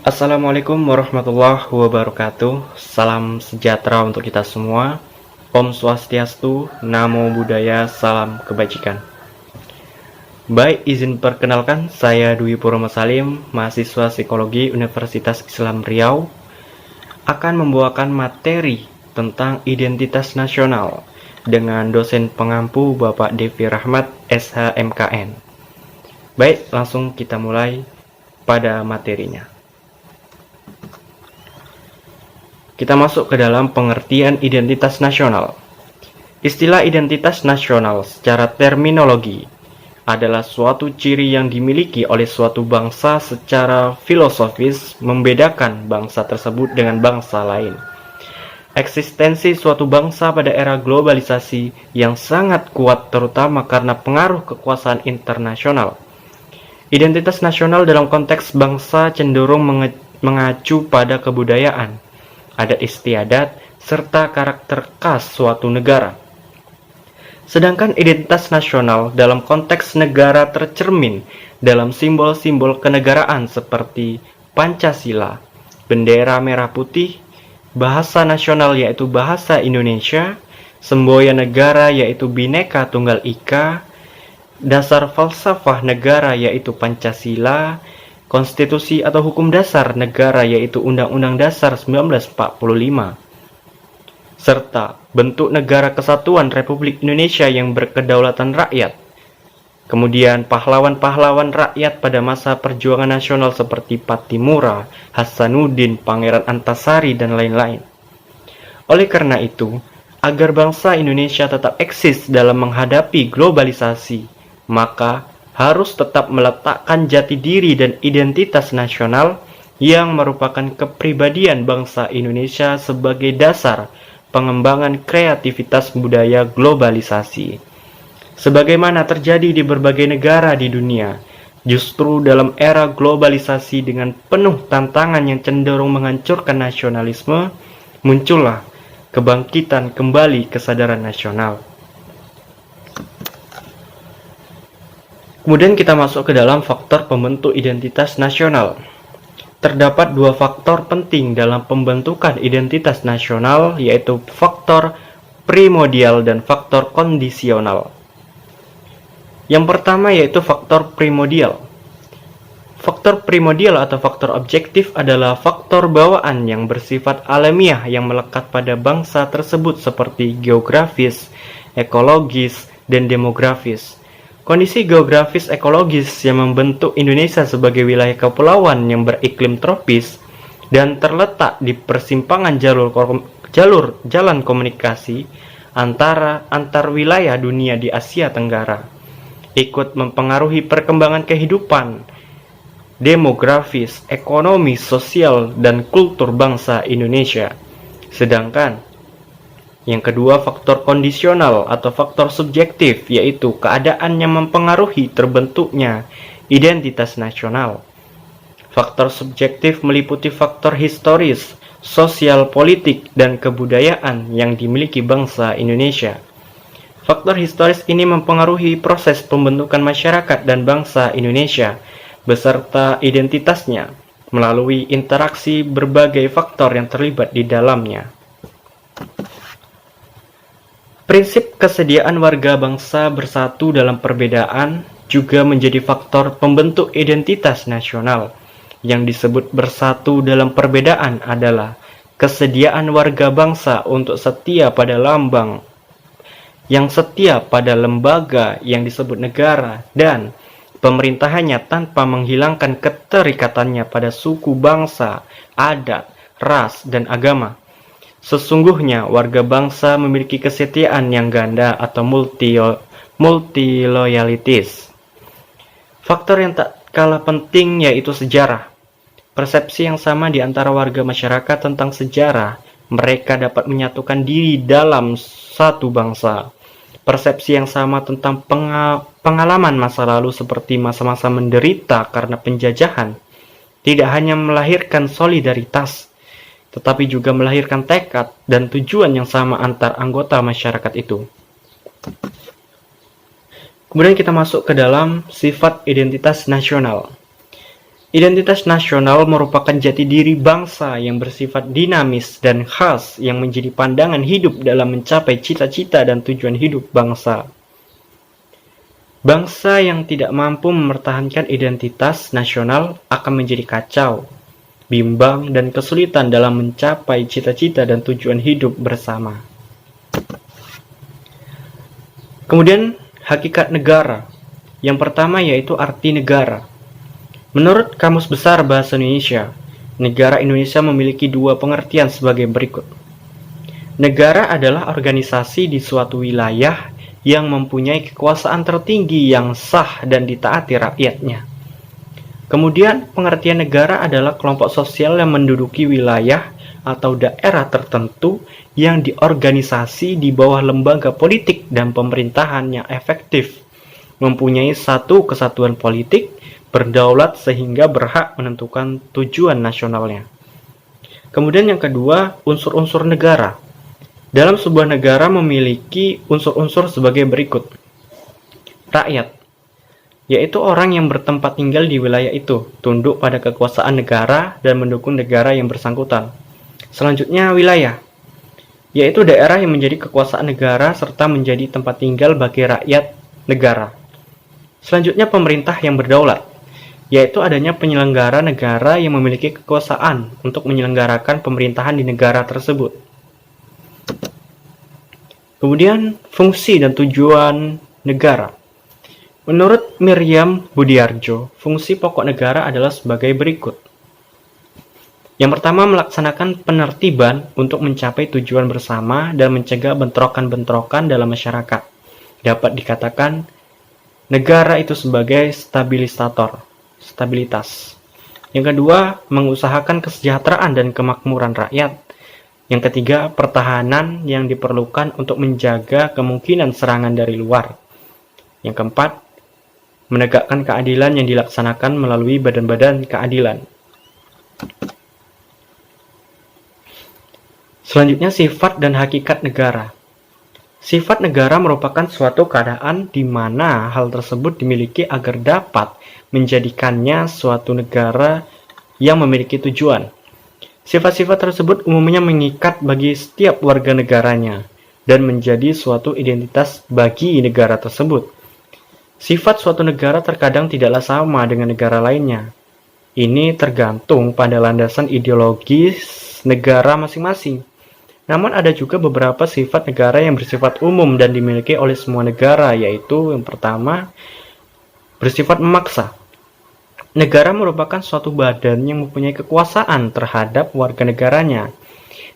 Assalamualaikum warahmatullahi wabarakatuh. Salam sejahtera untuk kita semua. Om Swastiastu, Namo Buddhaya, salam kebajikan. Baik, izin perkenalkan, saya Dwi Purwoma Salim, mahasiswa Psikologi Universitas Islam Riau, akan membawakan materi tentang identitas nasional dengan dosen pengampu Bapak Devi Rahmat, SHMKN. Baik, langsung kita mulai pada materinya. Kita masuk ke dalam pengertian identitas nasional. Istilah identitas nasional secara terminologi adalah suatu ciri yang dimiliki oleh suatu bangsa secara filosofis membedakan bangsa tersebut dengan bangsa lain. Eksistensi suatu bangsa pada era globalisasi yang sangat kuat terutama karena pengaruh kekuasaan internasional. Identitas nasional dalam konteks bangsa cenderung mengacu pada kebudayaan, adat istiadat, serta karakter khas suatu negara. Sedangkan identitas nasional dalam konteks negara tercermin dalam simbol-simbol kenegaraan seperti Pancasila, bendera merah putih, bahasa nasional yaitu bahasa Indonesia, semboyan negara yaitu Bhinneka Tunggal Ika, dasar falsafah negara yaitu Pancasila, konstitusi atau hukum dasar negara yaitu Undang-Undang Dasar 1945, serta bentuk negara kesatuan Republik Indonesia yang berkedaulatan rakyat. Kemudian pahlawan-pahlawan rakyat pada masa perjuangan nasional seperti Pattimura, Hasanuddin, Pangeran Antasari, dan lain-lain. Oleh karena itu, agar bangsa Indonesia tetap eksis dalam menghadapi globalisasi, maka harus tetap meletakkan jati diri dan identitas nasional yang merupakan kepribadian bangsa Indonesia sebagai dasar pengembangan kreativitas budaya globalisasi. Sebagaimana terjadi di berbagai negara di dunia, justru dalam era globalisasi dengan penuh tantangan yang cenderung menghancurkan nasionalisme, muncullah kebangkitan kembali kesadaran nasional. Kemudian kita masuk ke dalam faktor pembentuk identitas nasional. Terdapat dua faktor penting dalam pembentukan identitas nasional, yaitu faktor primordial dan faktor kondisional. Yang pertama yaitu faktor primordial. Faktor primordial atau faktor objektif adalah faktor bawaan yang bersifat alamiah yang melekat pada bangsa tersebut seperti geografis, ekologis, dan demografis. Kondisi geografis ekologis yang membentuk Indonesia sebagai wilayah kepulauan yang beriklim tropis dan terletak di persimpangan jalan komunikasi antar wilayah dunia di Asia Tenggara, ikut mempengaruhi perkembangan kehidupan demografis, ekonomi, sosial, dan kultur bangsa Indonesia. Sedangkan yang kedua, faktor kondisional atau faktor subjektif, yaitu keadaan yang mempengaruhi terbentuknya identitas nasional. Faktor subjektif meliputi faktor historis, sosial, politik, dan kebudayaan yang dimiliki bangsa Indonesia. Faktor historis ini mempengaruhi proses pembentukan masyarakat dan bangsa Indonesia beserta identitasnya melalui interaksi berbagai faktor yang terlibat di dalamnya. Prinsip kesediaan warga bangsa bersatu dalam perbedaan juga menjadi faktor pembentuk identitas nasional. Yang disebut bersatu dalam perbedaan adalah kesediaan warga bangsa untuk setia pada lambang, yang setia pada lembaga yang disebut negara, dan pemerintahannya tanpa menghilangkan keterikatannya pada suku bangsa, adat, ras, dan agama. Sesungguhnya warga bangsa memiliki kesetiaan yang ganda atau multi-loyalities. Faktor yang tak kalah penting yaitu sejarah. Persepsi yang sama di antara warga masyarakat tentang sejarah, mereka dapat menyatukan diri dalam satu bangsa. Persepsi yang sama tentang pengalaman masa lalu seperti masa-masa menderita karena penjajahan, tidak hanya melahirkan solidaritas, tetapi juga melahirkan tekad dan tujuan yang sama antar anggota masyarakat itu. Kemudian kita masuk ke dalam sifat identitas nasional. Identitas nasional merupakan jati diri bangsa yang bersifat dinamis dan khas yang menjadi pandangan hidup dalam mencapai cita-cita dan tujuan hidup bangsa. Bangsa yang tidak mampu mempertahankan identitas nasional akan menjadi kacau, bimbang, dan kesulitan dalam mencapai cita-cita dan tujuan hidup bersama. Kemudian, hakikat negara. Yang pertama yaitu arti negara. Menurut Kamus Besar Bahasa Indonesia, negara Indonesia memiliki dua pengertian sebagai berikut. Negara adalah organisasi di suatu wilayah yang mempunyai kekuasaan tertinggi yang sah dan ditaati rakyatnya. Kemudian, pengertian negara adalah kelompok sosial yang menduduki wilayah atau daerah tertentu yang diorganisasi di bawah lembaga politik dan pemerintahan yang efektif, mempunyai satu kesatuan politik, berdaulat sehingga berhak menentukan tujuan nasionalnya. Kemudian yang kedua, unsur-unsur negara. Dalam sebuah negara memiliki unsur-unsur sebagai berikut. Rakyat, yaitu orang yang bertempat tinggal di wilayah itu, tunduk pada kekuasaan negara dan mendukung negara yang bersangkutan. Selanjutnya, wilayah, yaitu daerah yang menjadi kekuasaan negara serta menjadi tempat tinggal bagi rakyat negara. Selanjutnya, pemerintah yang berdaulat, yaitu adanya penyelenggara negara yang memiliki kekuasaan untuk menyelenggarakan pemerintahan di negara tersebut. Kemudian, fungsi dan tujuan negara. Menurut Miriam Budiarjo, fungsi pokok negara adalah sebagai berikut. Yang pertama, melaksanakan penertiban untuk mencapai tujuan bersama dan mencegah bentrokan-bentrokan dalam masyarakat. Dapat dikatakan, negara itu sebagai stabilitas. Yang kedua, mengusahakan kesejahteraan dan kemakmuran rakyat. Yang ketiga, pertahanan yang diperlukan untuk menjaga kemungkinan serangan dari luar. Yang keempat, menegakkan keadilan yang dilaksanakan melalui badan-badan keadilan. Selanjutnya, sifat dan hakikat negara. Sifat negara merupakan suatu keadaan di mana hal tersebut dimiliki agar dapat menjadikannya suatu negara yang memiliki tujuan. Sifat-sifat tersebut umumnya mengikat bagi setiap warga negaranya dan menjadi suatu identitas bagi negara tersebut. Sifat suatu negara terkadang tidaklah sama dengan negara lainnya. Ini tergantung pada landasan ideologis negara masing-masing. Namun ada juga beberapa sifat negara yang bersifat umum dan dimiliki oleh semua negara, yaitu yang pertama, bersifat memaksa. Negara merupakan suatu badan yang mempunyai kekuasaan terhadap warga negaranya.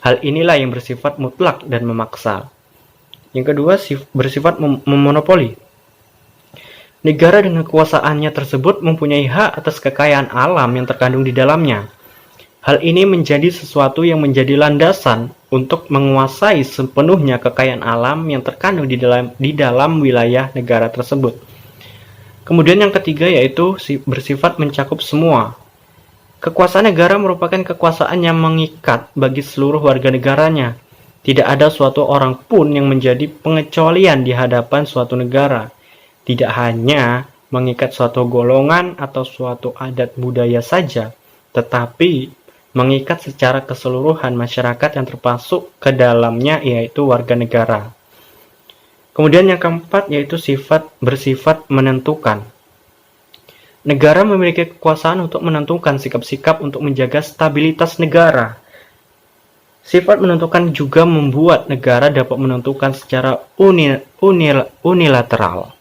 Hal inilah yang bersifat mutlak dan memaksa. Yang kedua, bersifat memonopoli. Negara dengan kekuasaannya tersebut mempunyai hak atas kekayaan alam yang terkandung di dalamnya. Hal ini menjadi sesuatu yang menjadi landasan untuk menguasai sepenuhnya kekayaan alam yang terkandung di dalam wilayah negara tersebut. Kemudian yang ketiga yaitu bersifat mencakup semua. Kekuasaan negara merupakan kekuasaan yang mengikat bagi seluruh warga negaranya. Tidak ada suatu orang pun yang menjadi pengecualian di hadapan suatu negara. Tidak hanya mengikat suatu golongan atau suatu adat budaya saja, tetapi mengikat secara keseluruhan masyarakat yang termasuk ke dalamnya yaitu warga negara. Kemudian yang keempat yaitu bersifat menentukan. Negara memiliki kekuasaan untuk menentukan sikap-sikap untuk menjaga stabilitas negara. Sifat menentukan juga membuat negara dapat menentukan secara unilateral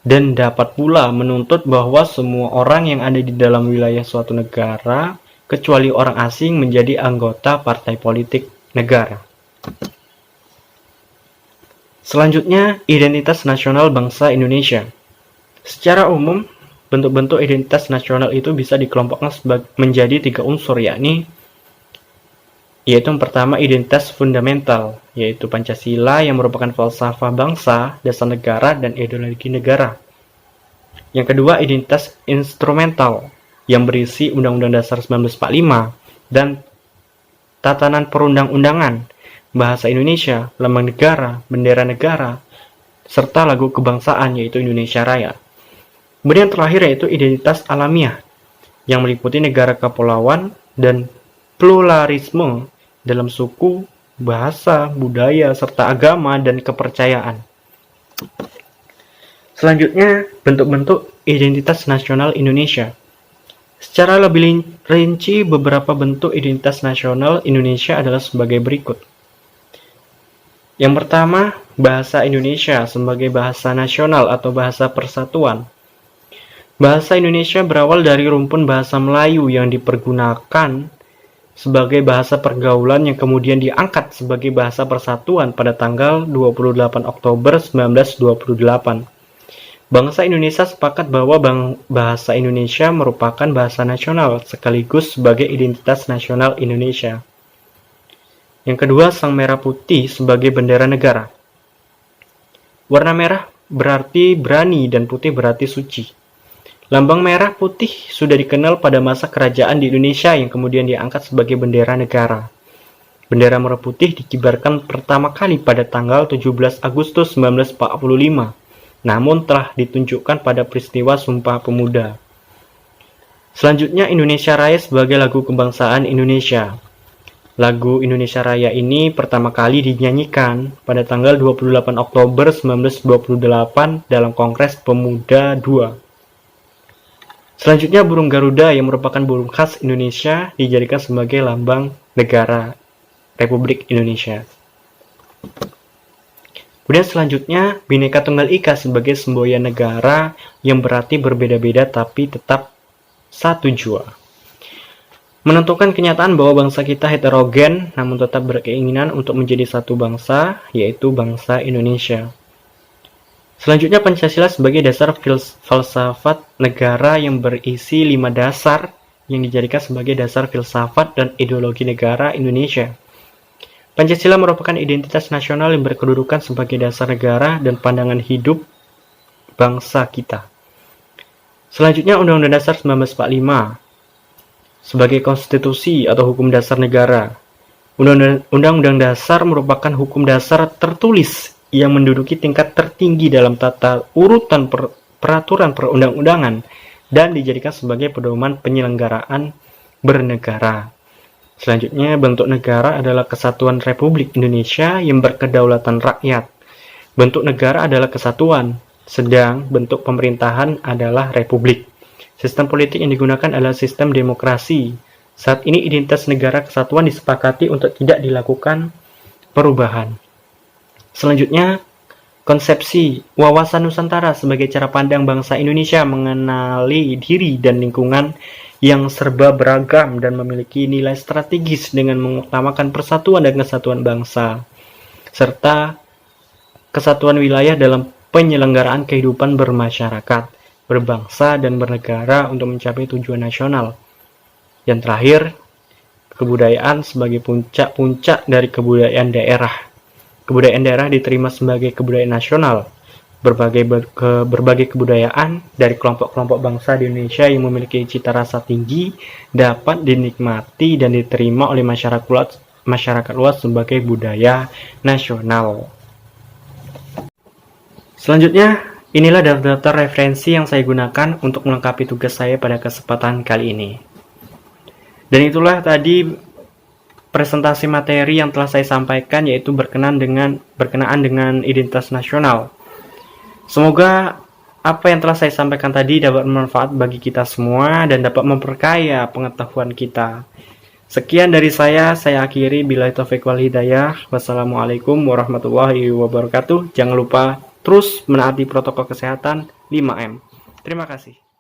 dan dapat pula menuntut bahwa semua orang yang ada di dalam wilayah suatu negara kecuali orang asing menjadi anggota partai politik negara. Selanjutnya, identitas nasional bangsa Indonesia. Secara umum, bentuk-bentuk identitas nasional itu bisa dikelompokkan menjadi 3 unsur, yaitu yang pertama identitas fundamental, yaitu Pancasila yang merupakan falsafah bangsa, dasar negara, dan ideologi negara. Yang kedua, identitas instrumental, yang berisi Undang-Undang Dasar 1945 dan tatanan perundang-undangan, bahasa Indonesia, lambang negara, bendera negara, serta lagu kebangsaan yaitu Indonesia Raya. Kemudian yang terakhir yaitu identitas alamiah, yang meliputi negara kepulauan dan pluralisme dalam suku, bahasa, budaya, serta agama dan kepercayaan. Selanjutnya, bentuk-bentuk identitas nasional Indonesia. Secara lebih rinci, beberapa bentuk identitas nasional Indonesia adalah sebagai berikut. Yang pertama, bahasa Indonesia sebagai bahasa nasional atau bahasa persatuan. Bahasa Indonesia berawal dari rumpun bahasa Melayu yang dipergunakan sebagai bahasa pergaulan yang kemudian diangkat sebagai bahasa persatuan pada tanggal 28 Oktober 1928. Bangsa Indonesia sepakat bahwa bahasa Indonesia merupakan bahasa nasional sekaligus sebagai identitas nasional Indonesia. Yang kedua, sang merah putih sebagai bendera negara. Warna merah berarti berani dan putih berarti suci. Lambang merah putih sudah dikenal pada masa kerajaan di Indonesia yang kemudian diangkat sebagai bendera negara. Bendera merah putih dikibarkan pertama kali pada tanggal 17 Agustus 1945. Namun telah ditunjukkan pada peristiwa Sumpah Pemuda. Selanjutnya, Indonesia Raya sebagai lagu kebangsaan Indonesia. Lagu Indonesia Raya ini pertama kali dinyanyikan pada tanggal 28 Oktober 1928 dalam Kongres Pemuda II. Selanjutnya, burung Garuda yang merupakan burung khas Indonesia dijadikan sebagai lambang negara Republik Indonesia. Kemudian selanjutnya, Bhinneka Tunggal Ika sebagai semboyan negara yang berarti berbeda-beda tapi tetap satu jua. Menentukan kenyataan bahwa bangsa kita heterogen namun tetap berkeinginan untuk menjadi satu bangsa, yaitu bangsa Indonesia. Selanjutnya, Pancasila sebagai dasar filsafat negara yang berisi 5 dasar yang dijadikan sebagai dasar filsafat dan ideologi negara Indonesia. Pancasila merupakan identitas nasional yang berkedudukan sebagai dasar negara dan pandangan hidup bangsa kita. Selanjutnya, Undang-Undang Dasar 1945 sebagai konstitusi atau hukum dasar negara. Undang-Undang Dasar merupakan hukum dasar tertulis yang menduduki tingkat tertinggi dalam tata urutan peraturan perundang-undangan dan dijadikan sebagai pedoman penyelenggaraan bernegara. Selanjutnya, bentuk negara adalah kesatuan Republik Indonesia yang berkedaulatan rakyat. Bentuk negara adalah kesatuan, sedang bentuk pemerintahan adalah republik. Sistem politik yang digunakan adalah sistem demokrasi. Saat ini identitas negara kesatuan disepakati untuk tidak dilakukan perubahan. Selanjutnya, konsepsi wawasan Nusantara sebagai cara pandang bangsa Indonesia mengenali diri dan lingkungan yang serba beragam dan memiliki nilai strategis dengan mengutamakan persatuan dan kesatuan bangsa, serta kesatuan wilayah dalam penyelenggaraan kehidupan bermasyarakat, berbangsa, dan bernegara untuk mencapai tujuan nasional. Yang terakhir, kebudayaan sebagai puncak-puncak dari kebudayaan daerah. Kebudayaan daerah diterima sebagai kebudayaan nasional. Berbagai kebudayaan dari kelompok-kelompok bangsa di Indonesia yang memiliki cita rasa tinggi dapat dinikmati dan diterima oleh masyarakat luas sebagai budaya nasional. Selanjutnya, inilah daftar referensi yang saya gunakan untuk melengkapi tugas saya pada kesempatan kali ini. Dan itulah tadi presentasi materi yang telah saya sampaikan, yaitu berkenaan dengan identitas nasional. Semoga apa yang telah saya sampaikan tadi dapat bermanfaat bagi kita semua dan dapat memperkaya pengetahuan kita. Sekian dari saya akhiri. Billahi taufiq wal hidayah. Wassalamualaikum warahmatullahi wabarakatuh. Jangan lupa terus menaati protokol kesehatan 5M. Terima kasih.